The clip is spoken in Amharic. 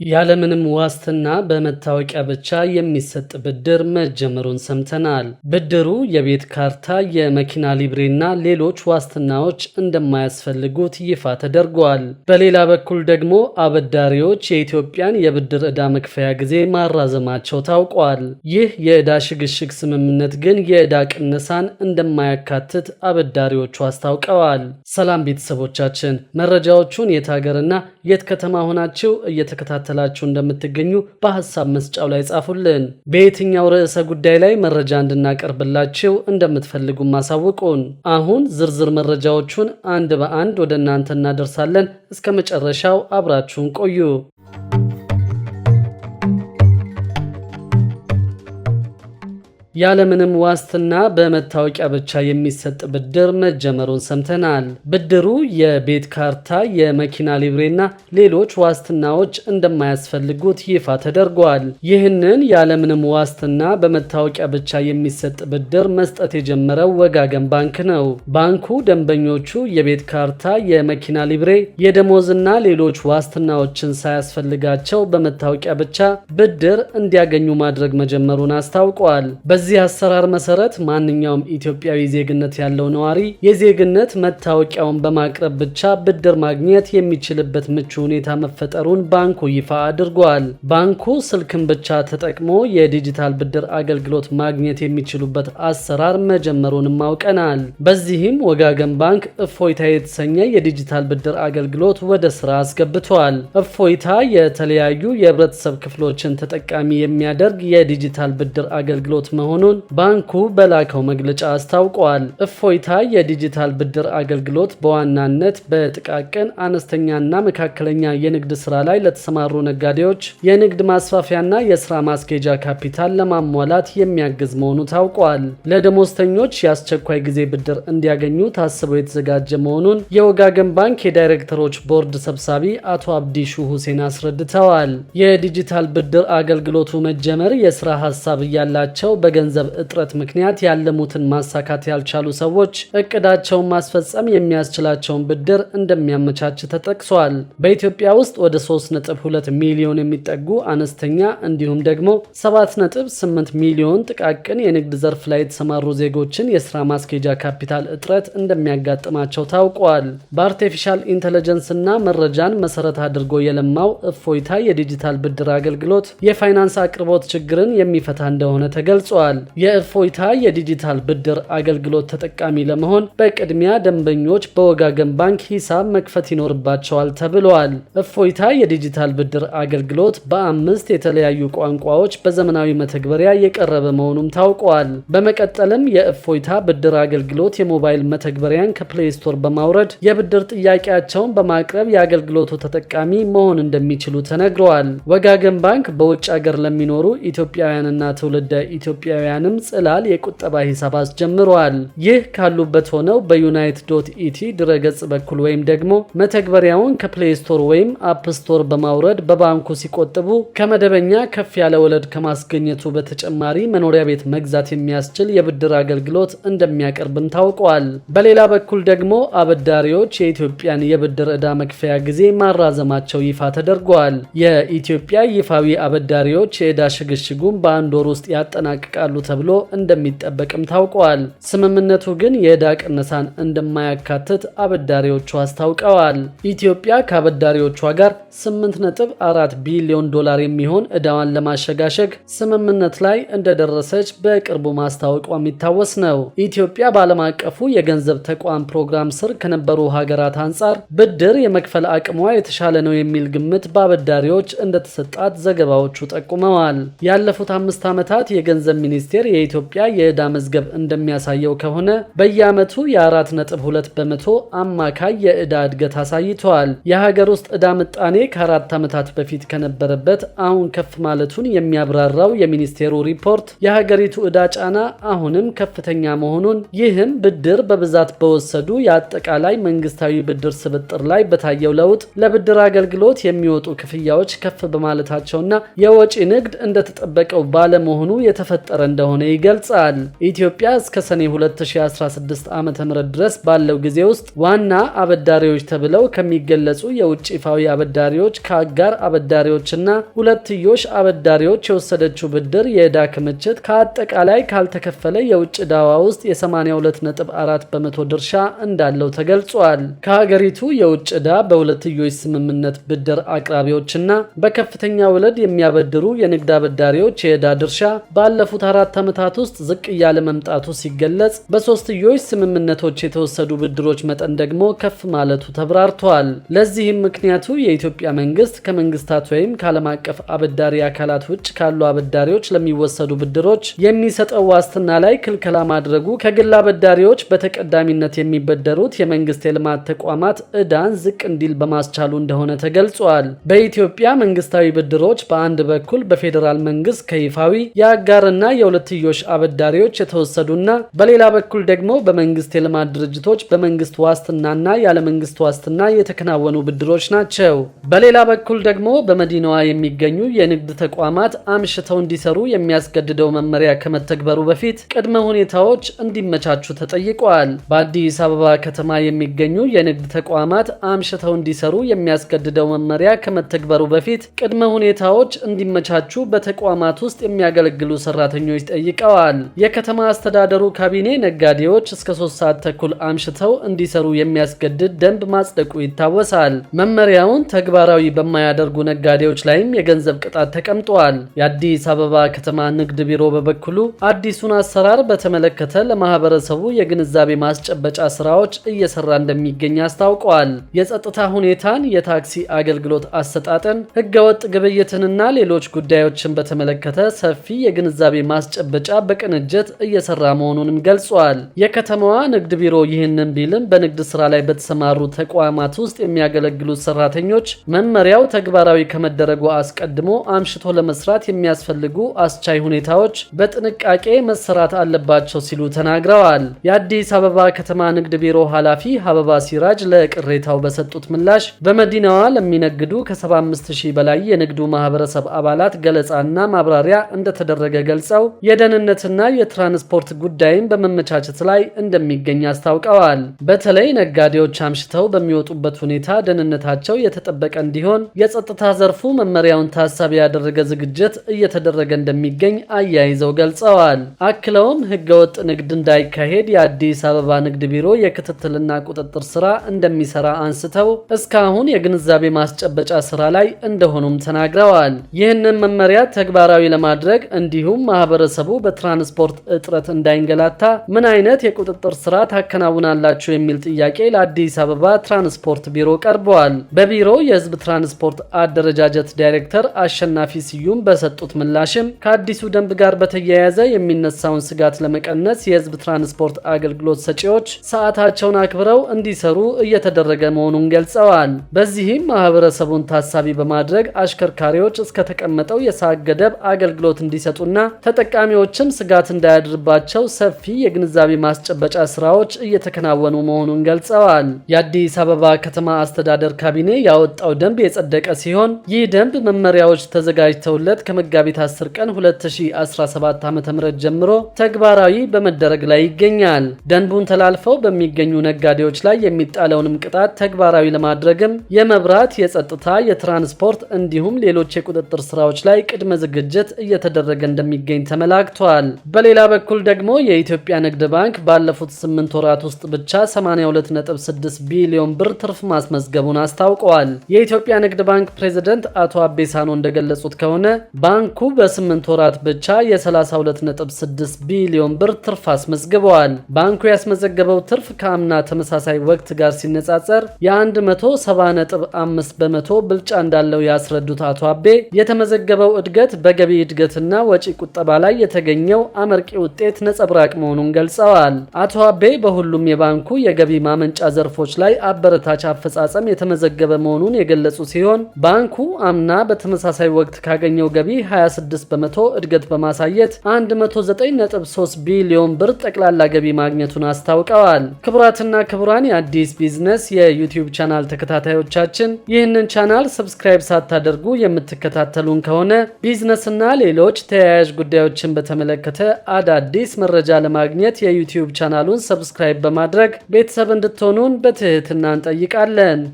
ያለምንም ዋስትና በመታወቂያ ብቻ የሚሰጥ ብድር መጀመሩን ሰምተናል። ብድሩ የቤት ካርታ፣ የመኪና ሊብሬና ሌሎች ዋስትናዎች እንደማያስፈልጉት ይፋ ተደርጓል። በሌላ በኩል ደግሞ አበዳሪዎች የኢትዮጵያን የብድር ዕዳ መክፈያ ጊዜ ማራዘማቸው ታውቋል። ይህ የዕዳ ሽግሽግ ስምምነት ግን የዕዳ ቅነሳን እንደማያካትት አበዳሪዎቹ አስታውቀዋል። ሰላም ቤተሰቦቻችን፣ መረጃዎቹን የት ሀገርና የት ከተማ ሆናችሁ እየተከታተላችሁ እንደምትገኙ በሐሳብ መስጫው ላይ ጻፉልን። በየትኛው ርዕሰ ጉዳይ ላይ መረጃ እንድናቀርብላችሁ እንደምትፈልጉ ማሳውቁን። አሁን ዝርዝር መረጃዎቹን አንድ በአንድ ወደ እናንተ እናደርሳለን። እስከ መጨረሻው አብራችሁን ቆዩ። ያለምንም ዋስትና በመታወቂያ ብቻ የሚሰጥ ብድር መጀመሩን ሰምተናል። ብድሩ የቤት ካርታ፣ የመኪና ሊብሬና ሌሎች ዋስትናዎች እንደማያስፈልጉት ይፋ ተደርጓል። ይህንን ያለምንም ዋስትና በመታወቂያ ብቻ የሚሰጥ ብድር መስጠት የጀመረው ወጋገን ባንክ ነው። ባንኩ ደንበኞቹ የቤት ካርታ፣ የመኪና ሊብሬ፣ የደሞዝና ሌሎች ዋስትናዎችን ሳያስፈልጋቸው በመታወቂያ ብቻ ብድር እንዲያገኙ ማድረግ መጀመሩን አስታውቋል። በዚህ አሰራር መሰረት ማንኛውም ኢትዮጵያዊ ዜግነት ያለው ነዋሪ የዜግነት መታወቂያውን በማቅረብ ብቻ ብድር ማግኘት የሚችልበት ምቹ ሁኔታ መፈጠሩን ባንኩ ይፋ አድርጓል። ባንኩ ስልክን ብቻ ተጠቅሞ የዲጂታል ብድር አገልግሎት ማግኘት የሚችሉበት አሰራር መጀመሩንም አውቀናል። በዚህም ወጋገን ባንክ እፎይታ የተሰኘ የዲጂታል ብድር አገልግሎት ወደ ስራ አስገብቷል። እፎይታ የተለያዩ የህብረተሰብ ክፍሎችን ተጠቃሚ የሚያደርግ የዲጂታል ብድር አገልግሎት መሆኑን ባንኩ በላከው መግለጫ አስታውቋል። እፎይታ የዲጂታል ብድር አገልግሎት በዋናነት በጥቃቅን አነስተኛና መካከለኛ የንግድ ስራ ላይ ለተሰማሩ ነጋዴዎች የንግድ ማስፋፊያና የስራ ማስኬጃ ካፒታል ለማሟላት የሚያግዝ መሆኑ ታውቋል። ለደሞዝተኞች የአስቸኳይ ጊዜ ብድር እንዲያገኙ ታስቦ የተዘጋጀ መሆኑን የወጋገን ባንክ የዳይሬክተሮች ቦርድ ሰብሳቢ አቶ አብዲሹ ሁሴን አስረድተዋል። የዲጂታል ብድር አገልግሎቱ መጀመር የስራ ሀሳብ እያላቸው በገንዘብ እጥረት ምክንያት ያለሙትን ማሳካት ያልቻሉ ሰዎች እቅዳቸውን ማስፈጸም የሚያስችላቸውን ብድር እንደሚያመቻች ተጠቅሷል። በኢትዮጵያ ውስጥ ወደ 3.2 ሚሊዮን የሚጠጉ አነስተኛ እንዲሁም ደግሞ 7.8 ሚሊዮን ጥቃቅን የንግድ ዘርፍ ላይ የተሰማሩ ዜጎችን የስራ ማስኬጃ ካፒታል እጥረት እንደሚያጋጥማቸው ታውቋል። በአርቲፊሻል ኢንተለጀንስ እና መረጃን መሰረት አድርጎ የለማው እፎይታ የዲጂታል ብድር አገልግሎት የፋይናንስ አቅርቦት ችግርን የሚፈታ እንደሆነ ተገልጿል። የእፎይታ የዲጂታል ብድር አገልግሎት ተጠቃሚ ለመሆን በቅድሚያ ደንበኞች በወጋገን ባንክ ሂሳብ መክፈት ይኖርባቸዋል ተብሏል። እፎይታ የዲጂታል ብድር አገልግሎት በ5 የተለያዩ ቋንቋዎች በዘመናዊ መተግበሪያ የቀረበ መሆኑም ታውቋል። በመቀጠልም የእፎይታ ብድር አገልግሎት የሞባይል መተግበሪያን ከፕሌይ ስቶር በማውረድ የብድር ጥያቄያቸውን በማቅረብ የአገልግሎቱ ተጠቃሚ መሆን እንደሚችሉ ተነግረዋል። ወጋገን ባንክ በውጭ ሀገር ለሚኖሩ ኢትዮጵያውያንና ትውልደ ኢትዮጵያውያንም ጽላል የቁጠባ ሂሳብ አስጀምረዋል። ይህ ካሉበት ሆነው በዩናይት.ኢቲ ድረገጽ በኩል ወይም ደግሞ መተግበሪያውን ከፕሌይ ስቶር ወይም አፕ ስቶር በማውረድ በባንኩ ሲቆጥቡ ከመደበኛ ከፍ ያለ ወለድ ከማስገኘቱ በተጨማሪ መኖሪያ ቤት መግዛት የሚያስችል የብድር አገልግሎት እንደሚያቀርብም ታውቋል። በሌላ በኩል ደግሞ አበዳሪዎች የኢትዮጵያን የብድር ዕዳ መክፈያ ጊዜ ማራዘማቸው ይፋ ተደርጓል። የኢትዮጵያ ይፋዊ አበዳሪዎች የዕዳ ሽግሽጉን በአንድ ወር ውስጥ ያጠናቅቃሉ ተብሎ እንደሚጠበቅም ታውቋል። ስምምነቱ ግን የዕዳ ቅነሳን እንደማያካትት አበዳሪዎቹ አስታውቀዋል። ኢትዮጵያ ከአበዳሪዎቿ ጋር 8.4 ቢሊዮን ዶላር የሚሆን ዕዳዋን ለማሸጋሸግ ስምምነት ላይ እንደደረሰች በቅርቡ ማስታወቋ የሚታወስ ነው። ኢትዮጵያ በዓለም አቀፉ የገንዘብ ተቋም ፕሮግራም ስር ከነበሩ ሀገራት አንጻር ብድር የመክፈል አቅሟ የተሻለ ነው የሚል ግምት በአበዳሪዎች እንደተሰጣት ዘገባዎቹ ጠቁመዋል። ያለፉት 5 ዓመታት የገንዘብ ሚኒስቴር የኢትዮጵያ የዕዳ መዝገብ እንደሚያሳየው ከሆነ በየዓመቱ የ4.2 በመቶ አማካይ የዕዳ እድገት አሳይቷል። የሀገር ውስጥ ዕዳ ምጣኔ ከ4 ዓመታት በፊት ከነበረበት አሁን ከፍ ማለቱን የሚያብራራው የሚኒስቴሩ ሪፖርት የሀገሪቱ ዕዳ ጫና አሁንም ከፍተኛ መሆኑን፣ ይህም ብድር በብዛት በወሰዱ የአጠቃላይ መንግስታዊ ብድር ስብጥር ላይ በታየው ለውጥ ለብድር አገልግሎት የሚወጡ ክፍያዎች ከፍ በማለታቸውና የወጪ ንግድ እንደተጠበቀው ባለመሆኑ የተፈጠረ እንደሆነ ይገልጻል። ኢትዮጵያ እስከ ሰኔ 2016 ዓ.ም ድረስ ባለው ጊዜ ውስጥ ዋና አበዳሪዎች ተብለው ከሚገለጹ የውጭ ይፋዊ አበዳሪዎች፣ ከአጋር አበዳሪዎችና ሁለትዮሽ አበዳሪዎች የወሰደችው ብድር የዕዳ ክምችት ከአጠቃላይ ካልተከፈለ የውጭ ዕዳዋ ውስጥ የ82.4 በመቶ ድርሻ እንዳለው ተገልጿል። ከሀገሪቱ የውጭ ዕዳ በሁለትዮሽ ስምምነት ብድር አቅራቢዎችና በከፍተኛ ወለድ የሚያበድሩ የንግድ አበዳሪዎች የዕዳ ድርሻ ባለፉት 4 ዓመታት ውስጥ ዝቅ እያለ መምጣቱ ሲገለጽ፣ በሶስትዮሽ ስምምነቶች የተወሰዱ ብድሮች መጠን ደግሞ ከፍ ማለቱ ተብራርቷል። ለዚህም ምክንያቱ የኢትዮጵያ መንግስት ከመንግስታት ወይም ከዓለም አቀፍ አበዳሪ አካላት ውጭ ካሉ አበዳሪዎች ለሚወሰዱ ብድሮች የሚሰጠው ዋስትና ላይ ክልከላ ማድረጉ ከግል አበዳሪዎች በተቀዳሚነት የሚበደሩት የመንግስት የልማት ተቋማት ዕዳን ዝቅ እንዲል በማስቻሉ እንደሆነ ተገልጿል። በኢትዮጵያ መንግስታዊ ብድሮች በአንድ በኩል በፌዴራል መንግስት ከይፋዊ የአጋርና የሁለትዮሽ አበዳሪዎች የተወሰዱና በሌላ በኩል ደግሞ በመንግስት የልማት ድርጅቶች በመንግስት ዋስትናና ያለ መንግስት ዋስትና የተከናወኑ ብድሮች ናቸው። በሌላ በኩል ደግሞ በመዲናዋ የሚገኙ የንግድ ተቋማት አምሽተው እንዲሰሩ የሚያስገድደው መመሪያ ከመተግበሩ በፊት ቅድመ ሁኔታዎች እንዲመቻቹ ተጠይቋል። በአዲስ አበባ ከተማ የሚገኙ የንግድ ተቋማት አምሽተው እንዲሰሩ የሚያስገድደው መመሪያ ከመተግበሩ በፊት ቅድመ ሁኔታዎች እንዲመቻቹ በተቋማት ውስጥ የሚያገለግሉ ሰራተኞች ጠይቀዋል። የከተማ አስተዳደሩ ካቢኔ ነጋዴዎች እስከ 3 ሰዓት ተኩል አምሽተው እንዲሰሩ የሚያስገድድ ደንብ ማጽደቁ ይታወሳል። መመሪያውን ተግባራዊ በማያደርጉ ነጋዴዎች ላይም የገንዘብ ቅጣት ተቀምጧል። የአዲስ አበባ ከተማ ንግድ ቢሮ በበኩሉ አዲሱን አሰራር በተመለከተ ለማህበረሰቡ የግንዛቤ ማስጨበጫ ስራዎች እየሰራ እንደሚገኝ አስታውቋል። የጸጥታ ሁኔታን፣ የታክሲ አገልግሎት አሰጣጥን፣ ህገወጥ ግብይትንና ሌሎች ጉዳዮችን በተመለከተ ሰፊ የግንዛቤ ማስጨበጫ በቅንጅት እየሰራ መሆኑንም ገልጿል። የከተማዋ ንግድ ቢሮ ይህንን ቢልም በንግድ ስራ ላይ በተሰማሩ ተቋማት ውስጥ የሚያገለግሉት ሰራተኞች መመሪያው ተግባራዊ ከመደረጉ አስቀድሞ አምሽቶ ለመስራት የሚያስፈልጉ አስቻይ ሁኔታዎች በጥንቃቄ መሰራት አለባቸው ሲሉ ተናግረዋል። የአዲስ አበባ ከተማ ንግድ ቢሮ ኃላፊ ሀበባ ሲራጅ ለቅሬታው በሰጡት ምላሽ በመዲናዋ ለሚነግዱ ከ75000 በላይ የንግዱ ማህበረሰብ አባላት ገለጻና ማብራሪያ እንደተደረገ ገልጸው የደህንነትና የትራንስፖርት ጉዳይን በመመቻቸት ላይ እንደሚገኝ አስታውቀዋል። በተለይ ነጋዴዎች አምሽተው በሚወጡበት ሁኔታ ደህንነታቸው የተጠበቀ እንዲሆን የጸጥታ ዘርፉ መመሪያውን ታሳቢ ያደረገ ዝግጅት እየተደረገ እንደሚገኝ አያይዘው ገልጸዋል። አክለውም ህገወጥ ንግድ እንዳይካሄድ የአዲስ አበባ ንግድ ቢሮ የክትትልና ቁጥጥር ስራ እንደሚሰራ አንስተው እስካሁን የግንዛቤ ማስጨበጫ ስራ ላይ እንደሆኑም ተናግረዋል። ይህንን መመሪያ ተግባራዊ ለማድረግ እንዲሁም ማህበረሰቡ በትራንስፖርት እጥረት እንዳይንገላታ ምን አይነት የቁጥጥር ስራ ታከናውናላችሁ የሚል ጥያቄ ለአዲስ አበባ ትራንስፖርት ቢሮ ቀርበዋል። በቢሮው የህዝብ ትራንስፖርት አደረጃጀት ዳይሬክተር አሸናፊ ስዩም በሰጡት ምላሽም ከአዲሱ ደንብ ጋር በተያያዘ የሚነሳውን ስጋት ለመቀነስ የህዝብ ትራንስፖርት አገልግሎት ሰጪዎች ሰዓታቸውን አክብረው እንዲሰሩ እየተደረገ መሆኑን ገልጸዋል። በዚህም ማህበረሰቡን ታሳቢ በማድረግ አሽከርካሪዎች እስከተቀመጠው የሰዓት ገደብ አገልግሎት እንዲሰጡና ተጠቃሚዎችም ስጋት እንዳያድርባቸው ሰፊ የግንዛቤ ማስጨበጫ ስራዎች እየተከናወኑ መሆኑን ገልጸዋል። የአዲስ አበባ ከተማ አስተዳደር ካቢኔ ያወጣው ደንብ የጸደቀ ሲሆን ይህ ደንብ መመሪያዎች ተዘጋጅተውለት ከመጋቢት 10 ቀን 2017 ዓ.ም ጀምሮ ተግባራዊ በመደረግ ላይ ይገኛል። ደንቡን ተላልፈው በሚገኙ ነጋዴዎች ላይ የሚጣለውንም ቅጣት ተግባራዊ ለማድረግም የመብራት፣ የጸጥታ፣ የትራንስፖርት እንዲሁም ሌሎች የቁጥጥር ስራዎች ላይ ቅድመ ዝግጅት እየተደረገ እንደሚገኝ ተመላክቷል። በሌላ በኩል ደግሞ የኢትዮጵያ ንግድ ባንክ ባለፉት 8 ወራት ውስጥ ብቻ 82.6 ቢሊዮን ብር ትርፍ ማስመዝገቡን አስታውቀዋል። የኢትዮጵያ ንግድ ባንክ ፕሬዝዳንት አቶ አቤሳኖ እንደገለጹት ከሆነ ባንኩ በ8 ወራት ብቻ የ32.6 ቢሊዮን ብር ትርፍ አስመዝግበዋል። ባንኩ ያስመዘገበው ትርፍ ከአምና ተመሳሳይ ወቅት ጋር ሲነጻጸር የ170.5 በመቶ ብልጫ እንዳለው ያስረዱት አቶ አቤ የተመዘገበው እድገት በገቢ እድገትና ወጪ ቁጠባ ላይ የተገኘው አመርቂ ውጤት ነጸብራቅ መሆኑን ገልጸዋል። አቶ አቤ በሁሉም የባንኩ የገቢ ማመንጫ ዘርፎች ላይ አበረታች አፈጻጸም የተመዘገበ መሆኑን የገለጹ ሲሆን ባንኩ አምና በተመሳሳይ ወቅት ካገኘው ገቢ 26 በመቶ እድገት በማሳየት 109.3 ቢሊዮን ብር ጠቅላላ ገቢ ማግኘቱን አስታውቀዋል። ክቡራትና ክቡራን የአዲስ ቢዝነስ የዩቲዩብ ቻናል ተከታታዮቻችን ይህንን ቻናል ሰብስክራይብ ሳታደርጉ የምትከታተሉን ከሆነ ቢዝነስና ሌሎች ተያያዥ ጉዳዮች ጉዳዮችን በተመለከተ አዳዲስ መረጃ ለማግኘት የዩቲዩብ ቻናሉን ሰብስክራይብ በማድረግ ቤተሰብ እንድትሆኑን በትህትና እንጠይቃለን።